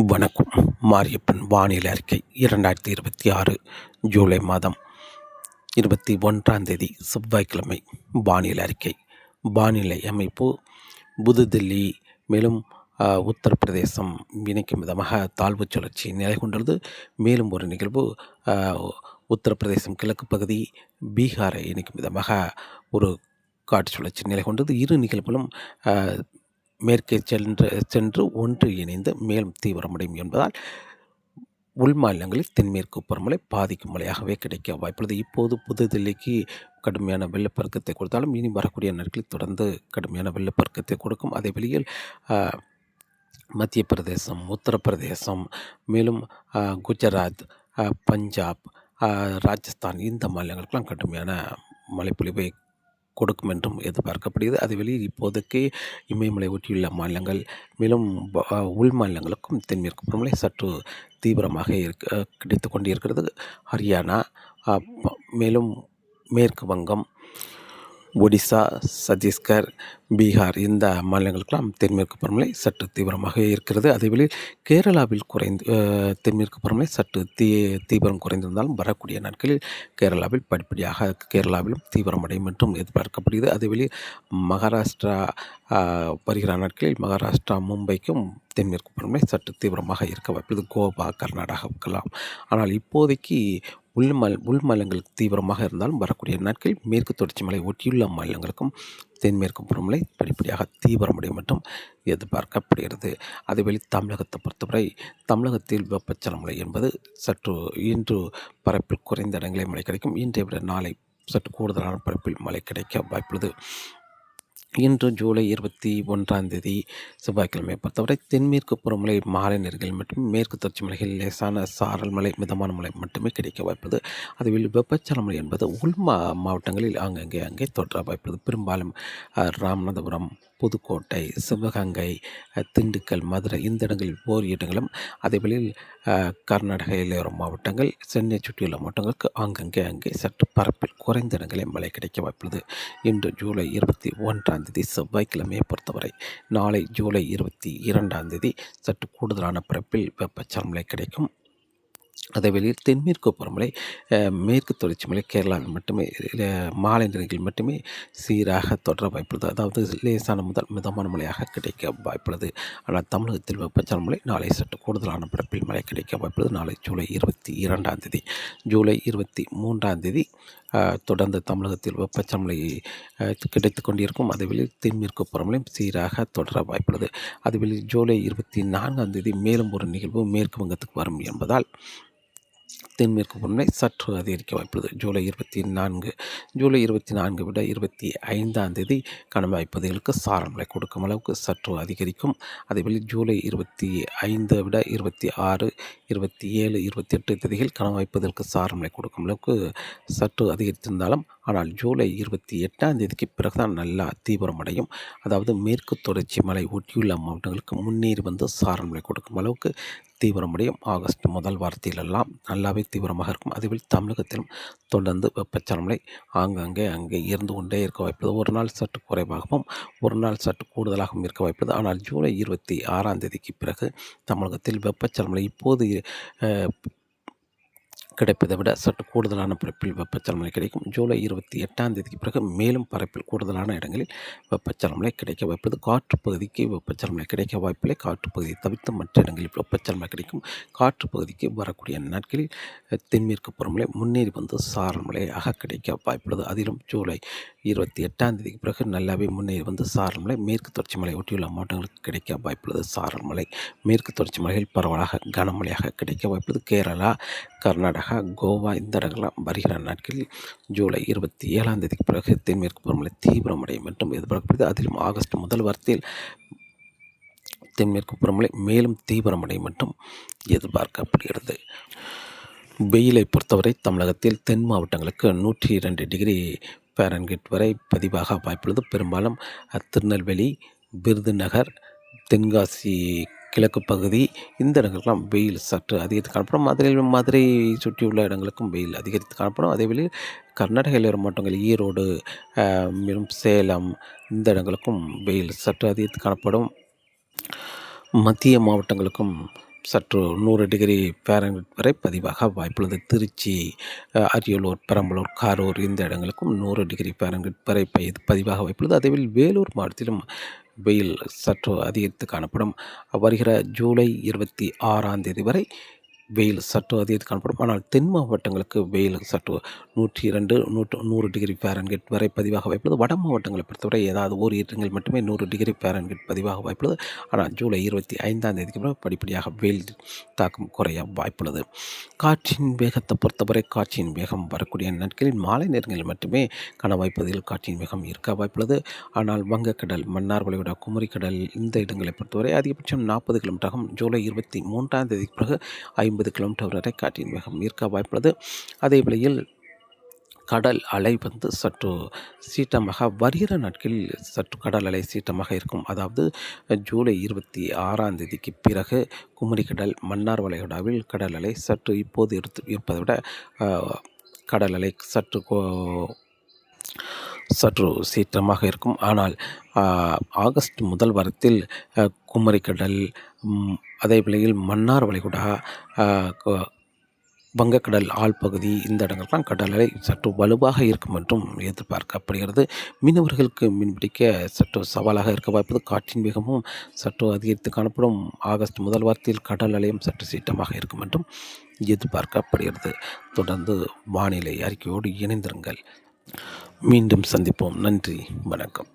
வணக்கம். மாரியப்பன் வானிலை அறிக்கை 2026 ஜூலை மாதம் 21 செவ்வாய்க்கிழமை வானிலை அறிக்கை. வானிலை அமைப்பு புதுதில்லி மேலும் உத்தரப்பிரதேசம் இணைக்கும் விதமாக தாழ்வு சுழற்சி நிலை கொண்டுள்ளது. மேலும் ஒரு நிகழ்வு உத்தரப்பிரதேசம் கிழக்கு பகுதி பீகாரை இணைக்கும் விதமாக ஒரு காற்று சுழற்சி நிலை கொண்டது. இரு நிகழ்வுகளும் மேற்கே சென்று ஒன்று இணைந்து மேலும் தீவிரமடையும் என்பதால் உள் மாநிலங்களில் தென்மேற்கு பருவமழை பாதிக்கும் மழையாகவே கிடைக்க வாய்ப்புள்ளது. இப்போது புதுதில்லிக்கு கடுமையான வெள்ளப்பெருக்கத்தை கொடுத்தாலும் இனி வரக்கூடிய நாட்களில் தொடர்ந்து கடுமையான வெள்ளப்பெருக்கத்தை கொடுக்கும். அதே வழியில் மத்திய பிரதேசம், உத்தரப்பிரதேசம், மேலும் குஜராத், பஞ்சாப், ராஜஸ்தான் இந்த மாநிலங்களுக்கெல்லாம் கடுமையான மழைப்பொழிவை கொடுக்கும் என்றும் எதிர்பார்க்கப்படுகிறது. அதே வெளியில் இப்போதைக்கு இமயமலை ஒட்டியுள்ள மாநிலங்கள் மேலும் உள் மாநிலங்களுக்கும் தென்மேற்கு பருவமழை சற்று தீவிரமாக கிடைத்து கொண்டிருக்கிறது. ஹரியானா மேலும் மேற்கு வங்கம், ஒடிசா, சத்தீஸ்கர், பீகார் இந்த மாநிலங்களுக்கெல்லாம் தென்மேற்கு பருவமழை சற்று தீவிரமாக இருக்கிறது. அதேவேளை கேரளாவில் தென்மேற்கு பருவமழை சற்று தீவிரம் குறைந்திருந்தாலும் வரக்கூடிய நாட்களில் கேரளாவில் படிப்படியாக கேரளாவிலும் தீவிரமடையும் என்றும் எதிர்பார்க்கப்படுகிறது. அதேவேளை மகாராஷ்டிரா வருகிற நாட்களில் மகாராஷ்டிரா, மும்பைக்கும் தென்மேற்கு பருவமழை சற்று தீவிரமாக இருக்க வாய்ப்புள்ளது. கோவா, கர்நாடகாவுக்கெல்லாம். ஆனால் இப்போதைக்கு உள் மாநிலங்களுக்கு தீவிரமாக இருந்தாலும் வரக்கூடிய நாட்களில் மேற்கு தொடர்ச்சி மலை ஒட்டியுள்ள மாநிலங்களுக்கும் தென்மேற்கு பருவமழை படிப்படியாக தீவிரமடையும் என்றும் எதிர்பார்க்கப்படுகிறது. அதேவேளை தமிழகத்தை பொறுத்தவரை தமிழகத்தில் வெப்பச்சலன மழை என்பது சற்று இன்று பரப்பில் குறைந்த இடங்களில் மழை கிடைக்கும். இன்றை விட நாளை சற்று கூடுதலான பரப்பில் மழை கிடைக்க வாய்ப்புள்ளது. இன்று ஜூலை 21 செவ்வாய்க்கிழமை பொறுத்தவரை தென்மேற்கு பருவமழை மாலை நேரங்களில் மற்றும் மேற்கு தொடர்ச்சி மலைகளில் லேசான சாரல் மழை, மிதமான மழை மட்டுமே கிடைக்க வாய்ப்புள்ளது. அதுவில் வெப்பச்சலன மழை என்பது உள் மாவட்டங்களில் அங்கே தோன்ற வாய்ப்புள்ளது. பெரும்பாலும் ராமநாதபுரம், புதுக்கோட்டை, சிவகங்கை, திண்டுக்கல், மதுரை இந்த இடங்களில் ஓர் இடங்களும், அதேவேளையில் கர்நாடக எல்லையோர மாவட்டங்கள், சென்னை சுற்றியுள்ள மாவட்டங்களுக்கு அங்கே சற்று பரப்பில் குறைந்த இடங்களில் மழை கிடைக்க வாய்ப்புள்ளது. இன்று ஜூலை 21 செவ்வாய்க்கிழமையை பொறுத்தவரை நாளை ஜூலை 22 சற்று கூடுதலான பரப்பில் வெப்பச்சலன மழை கிடைக்கும். அதேவேளையில் தென்மேற்கு பருவமழை மேற்கு தொடர்ச்சி மலை கேரளாவில் மட்டுமே மாலை நேரங்களில் மட்டுமே சீராக தொடர வாய்ப்புள்ளது. அதாவது லேசான முதல் மிதமான மழையாக கிடைக்க வாய்ப்புள்ளது. ஆனால் தமிழகத்தில் வெப்பச்சலன மழை நாளை சற்று கூடுதலான பரப்பில் மழை கிடைக்க வாய்ப்புள்ளது. நாளை ஜூலை 22 ஜூலை 23 தொடர்ந்து தமிழகத்தில் வெப்பச்சலன மழை கிடைத்து கொண்டிருக்கும். அதேவேளையில் தென்மேற்கு பருவமழை சீராக தொடர வாய்ப்புள்ளது. அதேவேளையில் ஜூலை 24 மேலும் ஒரு நிகழ்வு மேற்கு வங்கத்துக்கு வரும் என்பதால் தென்மேற்கு பருவமழை சற்று அதிகரிக்க வாய்ப்புள்ளது. ஜூலை 24 விட 25 கணவாய் பகுதிகளுக்கு சாரல் மழை கொடுக்கும் அளவுக்கு சற்று அதிகரிக்கும். அதேவேளை ஜூலை 25 விட 26, 27, 28 தேதிகள் கணவாய் பகுதிகளுக்கு சாரல் மழை கொடுக்கும் அளவுக்கு சற்று அதிகரித்திருந்தாலும் ஆனால் ஜூலை 28 பிறகுதான் நல்லா தீவிரமடையும். அதாவது மேற்கு தொடர்ச்சி மலை ஒட்டியுள்ள மாவட்டங்களுக்கு முன்னேறி வந்து சாரல் மழை கொடுக்கும் அளவுக்கு தீவிரமடையும். ஆகஸ்ட் முதல் வாரத்திலெல்லாம் நல்லாவே தீவிரமாக இருக்கும். அதேபோல் தமிழகத்திலும் தொடர்ந்து வெப்பச்சலன மழை அங்கே இருந்து கொண்டே இருக்க வாய்ப்புள்ளது. ஒரு நாள் சற்று குறைவாகவும் ஒரு நாள் சற்று கூடுதலாகவும் இருக்க வாய்ப்புள்ளது. ஆனால் ஜூலை 26 பிறகு தமிழகத்தில் வெப்பச்சலன மழை இப்போது கிடைப்பதை விட சற்று கூடுதலான பரப்பில் வெப்பச்சலன மழை கிடைக்கும். ஜூலை 28 பிறகு மேலும் பரப்பில் கூடுதலான இடங்களில் வெப்பச்சலன மழை கிடைக்க வாய்ப்புள்ளது. காற்று பகுதிக்கு வெப்பச்சலன மழை கிடைக்க வாய்ப்பில்லை. காற்று பகுதியை தவிர்த்து மற்ற இடங்களில் வெப்பச்சலன மழை கிடைக்கும். காற்று பகுதிக்கு வரக்கூடிய நாட்களில் தென்மேற்கு பருவமழை முன்னேறி வந்து சாரல் மழையாக கிடைக்க வாய்ப்புள்ளது. அதிலும் ஜூலை 28 பிறகு நல்லாவே முன்னேறி வந்து சாரல் மழை மேற்கு தொடர்ச்சி மலை ஒட்டியுள்ள மாவட்டங்களுக்கு கிடைக்க வாய்ப்புள்ளது. சாரல் மழை மேற்கு தொடர்ச்சி மலையில் பரவலாக கனமழையாக கிடைக்க வாய்ப்புள்ளது. கேரளா, கர்நாடகா, கோவா இந்த இடங்கள்லாம் வருகிற நாட்களில் ஜூலை 27 பிறகு தென்மேற்கு பருவமழை தீவிரமடையும் என்றும் எதிர்பார்க்கப்படுகிறது. அதிலும் ஆகஸ்ட் முதல் வாரத்தில் தென்மேற்கு பருவமழை மேலும் தீவிரமடையும் என்றும் எதிர்பார்க்கப்படுகிறது. வெயிலை பொறுத்தவரை தமிழகத்தில் தென் மாவட்டங்களுக்கு 102 டிகிரி ஃபாரன்ஹீட் வரை பதிவாக வாய்ப்புள்ளது. பெரும்பாலும் திருநெல்வேலி, விருதுநகர், தென்காசி கிழக்கு பகுதி இந்த இடங்களுக்கெல்லாம் வெயில் சற்று அதிகரித்து காணப்படும். மதுரை சுற்றியுள்ள இடங்களுக்கும் வெயில் அதிகரித்து காணப்படும். அதேவேளை கர்நாடக எல்லையோர மாவட்டங்கள் ஈரோடு, மேலும் சேலம் இந்த இடங்களுக்கும் வெயில் சற்று அதிகரித்து காணப்படும். மத்திய மாவட்டங்களுக்கும் சற்று 100 டிகிரி ஃபாரன்ஹீட் வரை பதிவாக வாய்ப்புள்ளது. திருச்சி, அரியலூர், பெரம்பலூர், கரூர் இந்த இடங்களுக்கும் 100 டிகிரி ஃபாரன்ஹீட் வரை பதிவாக வாய்ப்புள்ளது. அதேவேளை வேலூர் மாவட்டத்திலும் வெயில் சற்று அதிகரித்து காணப்படும். வருகிற ஜூலை 26ஆம் தேதி வரை வெயில் சற்று அதிகரித்து காணப்படும். ஆனால் தென் மாவட்டங்களுக்கு வெயில் சற்று 102, 100 டிகிரி ஃபாரன்ஹீட் வரை பதிவாக வாய்ப்புள்ளது. வட மாவட்டங்களை பொறுத்தவரை ஏதாவது ஓர் இடங்கள் மட்டுமே 100 டிகிரி ஃபாரன்ஹீட் பதிவாக வாய்ப்புள்ளது. ஆனால் ஜூலை 25ஆம் தேதிக்கு பிறகு படிப்படியாக வெயில் தாக்கம் குறைய வாய்ப்புள்ளது. காற்றின் வேகத்தை பொறுத்தவரை காற்றின் வேகம் வரக்கூடிய நாட்களில் மாலை நேரங்களில் மட்டுமே கனவாய்ப்பகுதியில் காற்றின் வேகம் இருக்க வாய்ப்புள்ளது. ஆனால் வங்கக்கடல், மன்னார் வளைகுடா, குமரிக்கடல் இந்த இடங்களை பொறுத்தவரை அதிகபட்சம் 40 கிலோமீட்டராகும். ஜூலை 23ஆம் தேதிக்கு பிறகு 50 கிலோமீட்டர் வரை காற்றின் வேகம் இருக்க வாய்ப்புள்ளது. அதே வேளையில் கடல் அலை சற்று சீற்றமாக வருகிற நாட்களில் சற்று கடல் அலை சீற்றமாக இருக்கும். அதாவது ஜூலை 26ஆம் தேதிக்கு பிறகு குமரிக்கடல், மன்னார் வளைகுடாவில் கடல் அலை சற்று இப்போது இருப்பதை விட கடல் அலை சற்று சீற்றமாக இருக்கும். ஆனால் ஆகஸ்ட் முதல் வாரத்தில் குமரிக்கடல், அதே வேளையில் மன்னார் வளைகுடா, வங்கக்கடல் ஆழ்பகுதி இந்த இடங்கள்லாம் கடல் அலை சற்று வலுவாக இருக்கும் என்றும் எதிர்பார்க்கப்படுகிறது. மீனவர்களுக்கு மீன்பிடிக்க சற்று சவாலாக இருக்க வாய்ப்பது. காற்றின் வேகமும் சற்று அதிகரித்து காணப்படும். ஆகஸ்ட் முதல் வாரத்தில் கடல் அலையும் சற்று சீற்றமாக இருக்கும் என்றும் எதிர்பார்க்கப்படுகிறது. தொடர்ந்து வானிலை அறிக்கையோடு இணைந்திருங்கள். மீண்டும் சந்திப்போம். நன்றி, வணக்கம்.